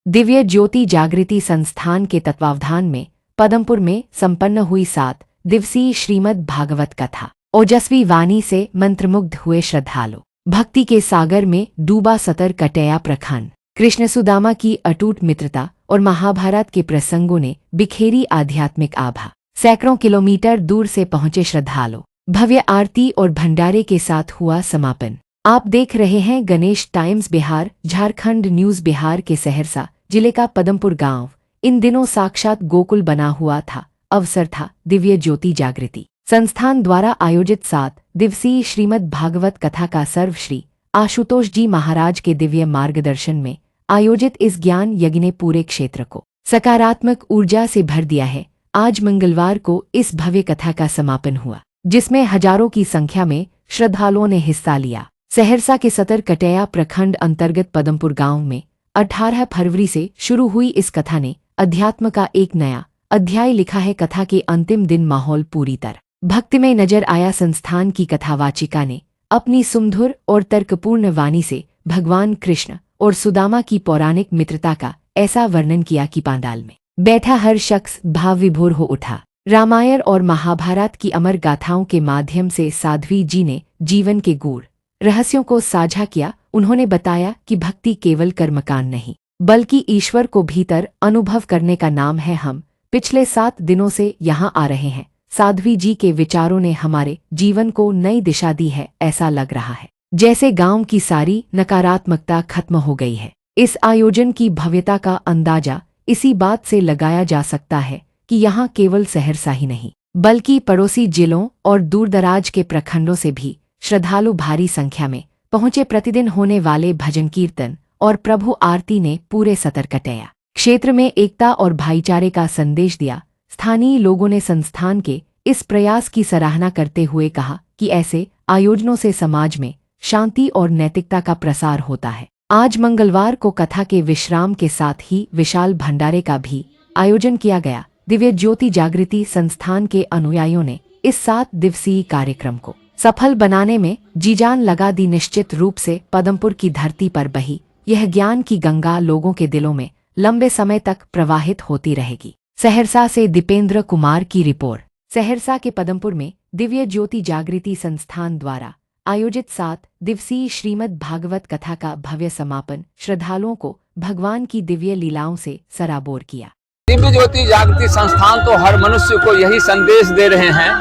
दिव्य ज्योति जागृति संस्थान के तत्वावधान में पदमपुर में संपन्न हुई 7 दिवसीय श्रीमद् भागवत कथा। ओजस्वी वाणी से मंत्रमुग्ध हुए श्रद्धालु। भक्ति के सागर में डूबा सतरकटैया प्रखंड। कृष्ण सुदामा की अटूट मित्रता और महाभारत के प्रसंगों ने बिखेरी आध्यात्मिक आभा। सैकड़ों किलोमीटर दूर से पहुंचे श्रद्धालु। भव्य आरती और भंडारे के साथ हुआ समापन। आप देख रहे हैं गणेश टाइम्स बिहार। झारखंड न्यूज। बिहार के सहरसा जिले का पदमपुर गांव इन दिनों साक्षात गोकुल बना हुआ था। अवसर था दिव्य ज्योति जागृति संस्थान द्वारा आयोजित 7 दिवसीय श्रीमद् भागवत कथा का। सर्वश्री आशुतोष जी महाराज के दिव्य मार्गदर्शन में आयोजित इस ज्ञान यज्ञ ने पूरे क्षेत्र को सकारात्मक ऊर्जा से भर दिया है। आज मंगलवार को इस भव्य कथा का समापन हुआ, जिसमें हजारों की संख्या में श्रद्धालुओं ने हिस्सा लिया। सहरसा के सतरकटैया प्रखंड अंतर्गत पदमपुर गांव में 18 फरवरी से शुरू हुई इस कथा ने अध्यात्म का एक नया अध्याय लिखा है। कथा के अंतिम दिन माहौल पूरी तरह भक्तिमय नजर आया। संस्थान की कथावाचिका ने अपनी सुमधुर और तर्कपूर्ण वाणी से भगवान कृष्ण और सुदामा की पौराणिक मित्रता का ऐसा वर्णन किया कि पांडाल में बैठा हर शख्स भाव विभोर हो उठा। रामायण और महाभारत की अमर गाथाओं के माध्यम से साध्वी जी ने जीवन के गूढ़ रहस्यों को साझा किया। उन्होंने बताया कि भक्ति केवल कर्मकांड नहीं, बल्कि ईश्वर को भीतर अनुभव करने का नाम है। हम पिछले 7 दिनों से यहाँ आ रहे हैं। साध्वी जी के विचारों ने हमारे जीवन को नई दिशा दी है। ऐसा लग रहा है जैसे गांव की सारी नकारात्मकता खत्म हो गई है। इस आयोजन की भव्यता का अंदाजा इसी बात से लगाया जा सकता है कि यहाँ केवल सहरसा ही नहीं, बल्कि पड़ोसी जिलों और दूरदराज के प्रखंडों से भी श्रद्धालु भारी संख्या में पहुंचे। प्रतिदिन होने वाले भजन कीर्तन और प्रभु आरती ने पूरे सतरकटैया क्षेत्र में एकता और भाईचारे का संदेश दिया। स्थानीय लोगों ने संस्थान के इस प्रयास की सराहना करते हुए कहा कि ऐसे आयोजनों से समाज में शांति और नैतिकता का प्रसार होता है। आज मंगलवार को कथा के विश्राम के साथ ही विशाल भंडारे का भी आयोजन किया गया। दिव्य ज्योति जागृति संस्थान के अनुयायियों ने इस 7 दिवसीय कार्यक्रम को सफल बनाने में जी-जान लगा दी। निश्चित रूप से पदमपुर की धरती पर बही यह ज्ञान की गंगा लोगों के दिलों में लंबे समय तक प्रवाहित होती रहेगी। सहरसा से दीपेंद्र कुमार की रिपोर्ट। सहरसा के पदमपुर में दिव्य ज्योति जागृति संस्थान द्वारा आयोजित 7 दिवसीय श्रीमद् भागवत कथा का भव्य समापन श्रद्धालुओं को भगवान की दिव्य लीलाओं से सराबोर किया। दिव्य ज्योति जागृति संस्थान तो हर मनुष्य को यही संदेश दे रहे हैं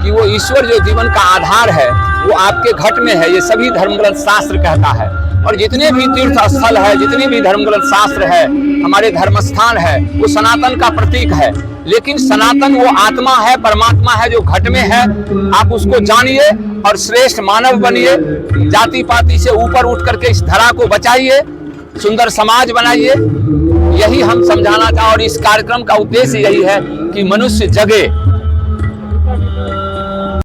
कि वो ईश्वर जो जीवन का आधार है वो आपके घट में है। ये सभी धर्मग्रंथ शास्त्र कहता है। और जितने भी तीर्थ स्थल है, जितने भी धर्मग्रंथ शास्त्र है, हमारे धर्मस्थान है, वो सनातन का प्रतीक है। लेकिन सनातन वो आत्मा है, परमात्मा है जो घट में है। आप उसको जानिए और श्रेष्ठ मानव बनिए। जाति पाति से ऊपर उठ करके इस धरा को बचाइए, सुंदर समाज बनाइए। यही हम समझाना चाहें और इस कार्यक्रम का उद्देश्य यही है कि मनुष्य जगे।